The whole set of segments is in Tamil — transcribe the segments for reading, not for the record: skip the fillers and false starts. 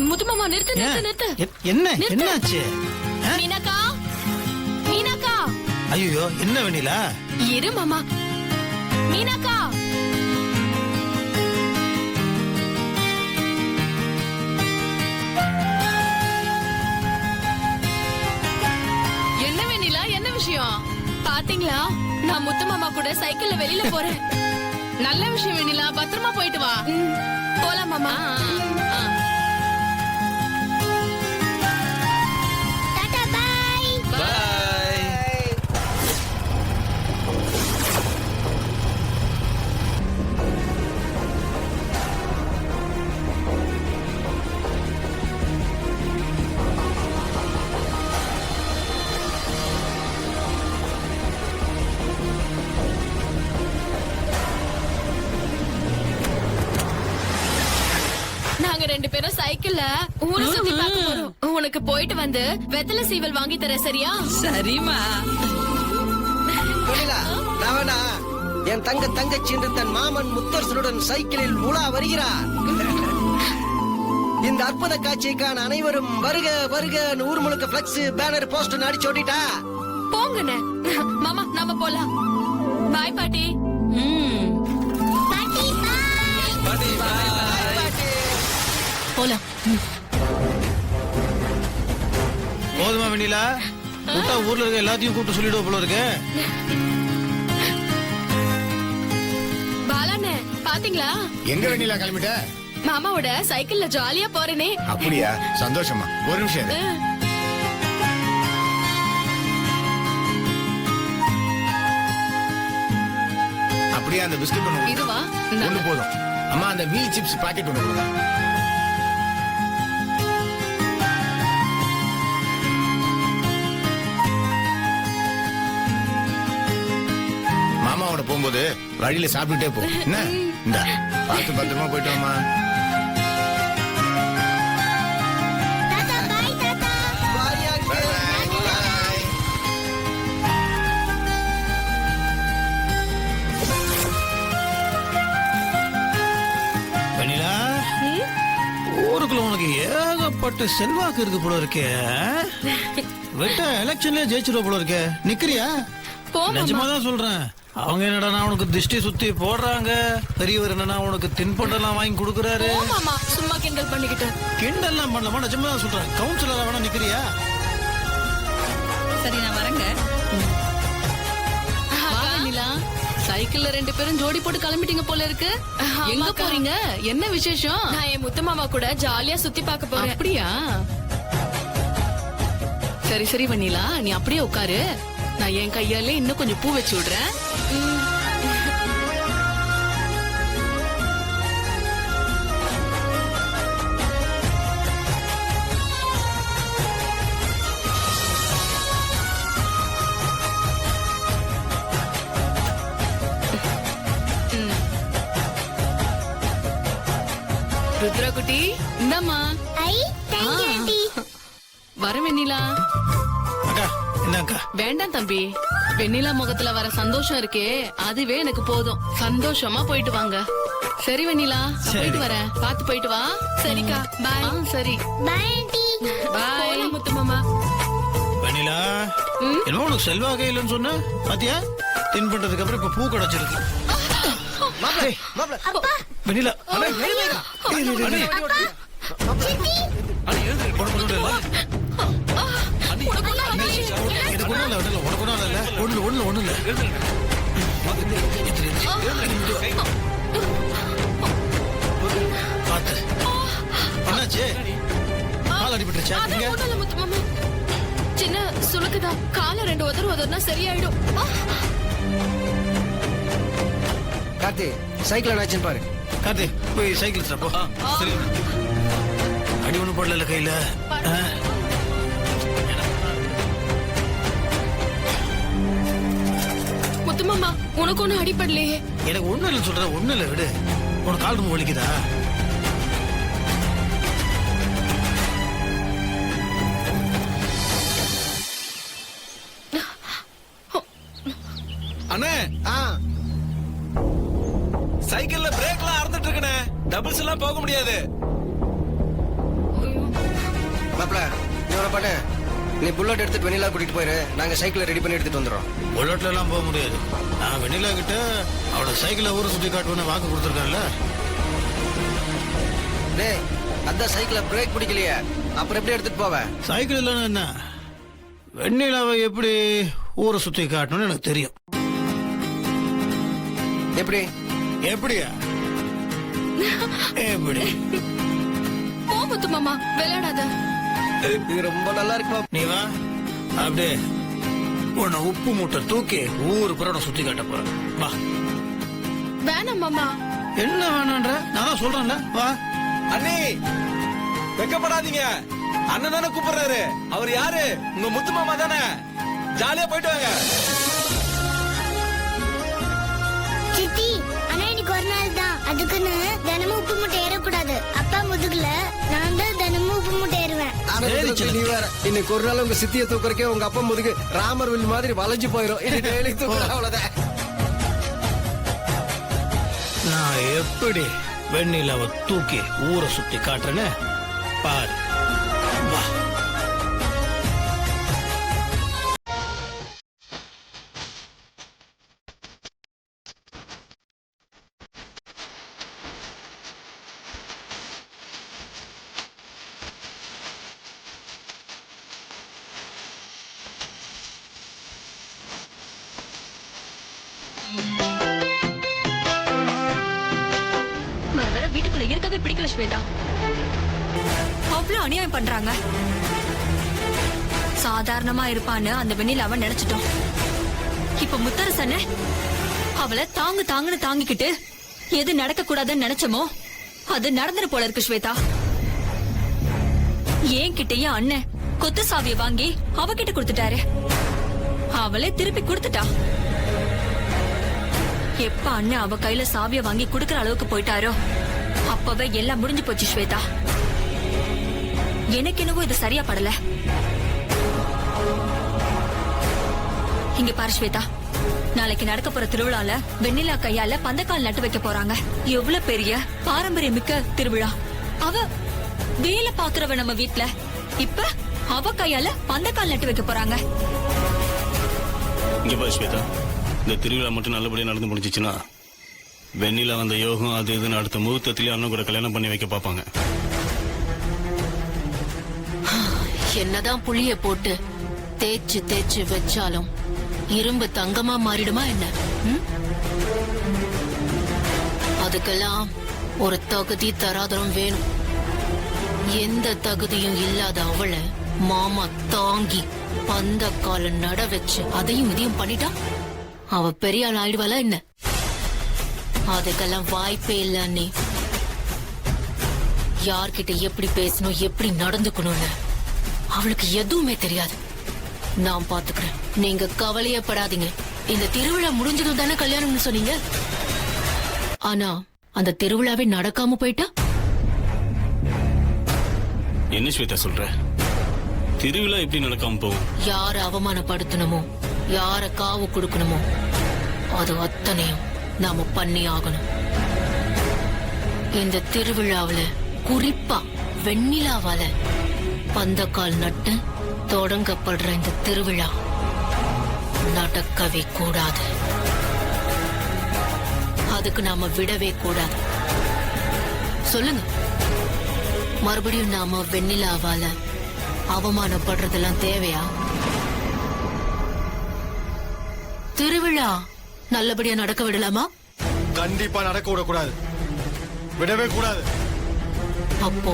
முத்துமாமா நிறுத்து நிறுத்து நிறுத்து. என்ன என்னாச்சு? மீனாக்கா, மீனாக்கா. ஐயோ, என்ன வெண்ணிலா? இரு மாமா. மீனாக்கா. என்ன வெண்ணிலா, என்ன விஷயம்? பாத்தீங்களா, நான் முத்துமாமா கூட சைக்கிள்ல வெளியில போறேன். நல்ல விஷயம் வெண்ணிலா, பத்திரமா போயிட்டு வா. போலாம் மாமா. நாங்க 2 பேரும் சைக்கிள்ல ஊரை சுத்தி பார்க்க போறோம். உனக்கு போயிட்டு வந்து வெத்தலை சீவல் வாங்கி தர, சரியா? சரிமா. ரவணா, என் தங்கச்சி என்று தன் மாமன் முத்தரசனுடன் சைக்கிளில் உலா வருகிறார். இந்த அற்புத காட்சியை காண அனைவரும் வருக வருக ஊர் முழுக்க பிளக்ஸ் பேனர் போஸ்டர் அடிச்சு ஓட்டிட்டா. போங்கண்ணே. மாமா, நாம போலாம். பாய் பாட்டி. போலாம். போதுமா வெண்ணிலா? கூட்டா ஊர்ல இருக்க எல்லாத்தையும் கூப்பிட்டு சொல்லிடுவோம் போல இருக்கு. பாலாண்ணே, பாத்தீங்களா? எங்க வெண்ணிலா கிளம்பிட்ட? மாமாவோட சைக்கிள்ல ஜாலியா போறேனே. அப்படியா? சந்தோஷமா. ஒரு நிமிஷம் இரு. அப்படியே அந்த பிஸ்கட் ஒண்ணு இதுவா? ஒண்ணு போதும். அம்மா, அந்த மீல் சிப்ஸ் பாக்கெட் ஒண்ணு கொடுங்க. மாமாவோட போகும்போது வழியில சாப்பிட்டுட்டே போ. என்ன? இந்த பார்த்து பத்திரமா போயிட்டு வாமா. வெண்ணிலா, ஊருக்குள்ள உனக்கு ஏகப்பட்ட செல்வாக்கு இருக்கு போல இருக்கே. வெட்ட எலெக்ஷன்லயே ஜெயிச்சிருவ போல இருக்கே. நிக்கிறியா? நிஜமாதான் சொல்றேன். அவங்க என்னடா உனக்கு திருஷ்டி சுத்தி போடுறாங்க. பெரியவர் என்னன்னா உனக்கு தின்பண்டெல்லாம் வாங்கி கொடுக்கறாரு. மாமா சும்மா கிண்டல் பண்ணிக்கிட்டு. கிண்டல்லாம் பண்ணலாமா? நிஜமாதான் சொல்றேன். கவுன்சிலரா வேணா நிக்கிறியா? சரி, நான் வரேங்க. சைக்கிள்ல 2 பேரும் ஜோடி போட்டு கிளம்பிட்டீங்க போல இருக்கு. எங்க போறீங்க? என்ன விசேஷம்? நான் என் முத்துமாமா கூட ஜாலியா சுத்தி பார்க்க போறேன். அப்படியா? சரி சரி வெண்ணிலா, நீ அப்படியே உட்காரு. நான் என் கையாலே இன்னும் கொஞ்சம் பூ வச்சு விடுறேன். ருத்ரா குட்டி, இந்தாம்மா. வர வெண்ணிலா. அக்கா, என்னக்கா? வேண்டாம் தம்பி, வெண்ணிலா முகத்துல வர சந்தோஷம் இருக்கே, அதுவே எனக்கு போதும். சந்தோஷமா போயிட்டு வாங்க. சரி வெண்ணிலா, நான் போயிட்டு வரேன். பாத்து போயிட்டு வா. சரிக்கா, பாய். சரி, பாய் முத்துமாமா. வெண்ணிலா, என்ன உனக்கு செல்வாக்கே இல்லைன்னு சொன்ன பாத்தியா? தின் பண்றதுக்கு அப்புறம் இப்ப பூ கிடைச்சிருக்கு. வெண்ணிலா, சின்ன சுளுக்குதான். கால 2 உதறுனா சரியாயிடும். கார்த்தி, சைக்கிள் என்னாச்சுன்னு பாரு. கார்த்தி, போய் சைக்கிள் சாப்போ. சரி, அடி ஒண்ணு போடல கையில. முத்துமாமா, உனக்கு ஒண்ணு அடிப்படலையே. எனக்கு ஒண்ணு இல்ல சொல்ற. ஒண்ணு இல்ல, விடு. உனக்கு கால் ரொம்ப வலிக்குதா? அண்ணே, சைக்கிள்ல பிரேக்லாம் அறுந்துட்டு இருக்கனே. டபுள்ஸ் எல்லாம் போக முடியாது. மாப்பிள இவனை பண்ணு, நீ புல்லட் எடுத்துட்டு வெண்ணிலா கூட்டிட்டு போயிரு, நாங்க சைக்கிளை ரெடி பண்ணி எடுத்துட்டு வந்துடுறோம். புல்லட்ல எல்லாம் போக முடியாது. நான் வெண்ணிலா கிட்ட அவளோட சைக்கிளை ஊரை சுத்தி காட்டுவேன்னு வாக்கு கொடுத்துருக்கான்ல. டேய் அதான் சைக்கிளை பிரேக் பிடிக்கலையே, அப்புறம் எப்படி எடுத்துட்டு போவேன்? சைக்கிள் இல்லைன்னா என்ன, வெண்ணிலாவை எப்படி ஊரை சுத்தி காட்டணும்னு எனக்கு தெரியும். எப்படி? எப்படியா? எப்படி? போ முத்து மாமா, விளையாடாத. இது ரொம்ப நல்லா இருக்குமா? நீ வா, அப்படியே உன்னை உப்பு மூட்டை தூக்கி ஊரு புறம் சுத்தி காட்ட போறேன். வா. வேணாம் மாமா. என்ன வேணான்ற, நான் சொல்றேன்ல, வா. அண்ணி வெக்கப்படாதீங்க, அண்ணன் தானே கூப்பிடுறாரு. அவர் யாரு? உங்க முத்து மாமா தானே. ஜாலியா போயிட்டு வாங்க. சித்தி, ஆனா இன்னைக்கு ஒரு நாள் தான், அதுக்குன்னு தினமும் உப்பு மூட்டை ஏறக்கூடாது. அப்பா முதுகுல நான் தான் தினமும் உப்பு மூட்டை ஏறுவேன். நீ வேற, இன்னைக்கு ஒரு நாள் உங்க சித்தியை தூக்குறக்கே உங்க அப்பா முதுகு ராமர் வில் மாதிரி வளைஞ்சு போயிடும். இது டெய்லி தூக்குற அவ்வளவுதான். நான் எப்படி வெண்ணிலாவை தூக்கி ஊரை சுத்தி காட்டுறேன்னு பாரு. வா. வீட்டுக்குள்ள இருக்கவே பிடிக்கல ஸ்வேதா. அவ்வளவு அநியாயம் பண்றாங்க. சாதாரணமா இருப்பான்னு அந்த வெண்ணிலாவை நினைச்சிட்டோம். இப்ப முத்தரசன அவளை தாங்குன்னு தாங்கிக்கிட்டு எது நடக்க கூடாதுன்னு நினைச்சோமோ அது நடந்துரு போல இருக்கு ஸ்வேதா. ஏன் கிட்டயே அண்ணன் கொத்து சாவிய வாங்கி அவகிட்ட கொடுத்துட்டாரு. அவளே திருப்பி கொடுத்துட்டா. எப்ப அண்ணன் அவ கையில சாவிய வாங்கி குடுக்கற அளவுக்கு போயிட்டாரோ அப்பவே எல்லாம் முடிஞ்சு போச்சு ஸ்வேதா. எனக்கு என்னவோ இது சரியா படல. இங்க பாரு ஸ்வேதா, நாளைக்கு நடக்க போற திருவிழால வெண்ணிலா கையால பந்தக்கால் நட்டு வைக்க போறாங்க. எவ்வளவு பெரிய பாரம்பரியமிக்க திருவிழா. அவ வேலை பாக்குறவ நம்ம வீட்ல, இப்ப அவ கையால பந்தக்கால் நட்டு வைக்க போறாங்க. இங்க பாரு ஸ்வேதா, இந்த திருவிழா மட்டும் நல்லபடியா நடந்து முடிஞ்சிச்சுன்னா வெண்ணிலா வந்த யோகம் அது இதுன்னு அடுத்த முகூர்த்தத்திலே அண்ணன் கூட கல்யாணம் பண்ணி வைக்க பாப்பாங்க. என்னதான் புளிய போட்டு தேய்ச்சு வச்சாலும் இரும்பு தங்கமா மாறிடுமா என்ன? அதுக்கெல்லாம் ஒரு தகுதி தராதரம் வேணும். எந்த தகுதியும் இல்லாத அவளை மாமா தாங்கி பந்த கால நட வச்சு அதையும் இதையும் பண்ணிட்டா அவ பெரிய ஆள் ஆயிடுவாளா என்ன? அதுக்கெல்லாம் வாய்ப்பே இல்ல அண்ணி. யார்கிட்ட எப்படி பேசணும், எப்படி நடந்துக்கணும்னு அவளுக்கு எதுவுமே தெரியாது. நான் பாத்துக்கிறேன், நீங்க கவலையப்படாதீங்க. இந்த திருவிழா முடிஞ்சதும் தானே கல்யாணம்னு சொன்னீங்க. ஆனா அந்த திருவிழாவே நடக்காம போயிட்டா? என்ன ஸ்வேதா சொல்ற? திருவிழா எப்படி நடக்காம போகும்? யார அவமானப்படுத்தணுமோ, யார காவு கொடுக்கணுமோ அது அத்தனையும் நாம பண்ணி ஆகணும். இந்த திருவிழாவில குறிப்பா வெண்ணிலாவால பந்தக்கால் நட்டு தொடங்கப்படுற இந்த திருவிழா நடக்கவே கூடாது. அதுக்கு நாம விடவே கூடாது. சொல்லுங்க, மறுபடியும் நாம வெண்ணிலாவால அவமானப்படுறதெல்லாம் தேவையா? திருவிழா நல்லபடியா நடக்க விடலாமா? கண்டிப்பா நடக்க விடக்கூடாது, விடவே கூடாது. அப்போ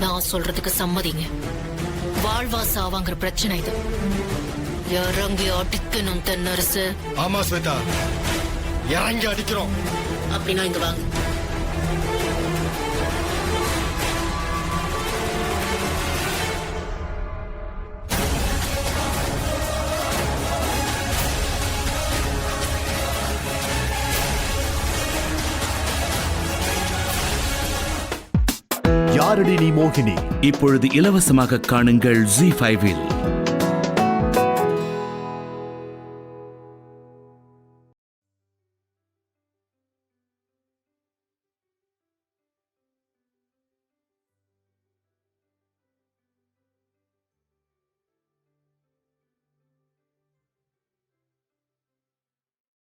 நான் சொல்றதுக்கு சம்மதிங்க. வாழ்வா சாவாங்கிற பிரச்சனை இது. இறங்கி அடிக்கணும் தென்னரசு. ஆமா ஸ்வேதா, இறங்கி அடிக்கிறோம். அப்படின்னா இங்க வாங்க. யாரடி நீ மோகினி இப்பொழுது இலவசமாக காணுங்கள் Zee5 இல்.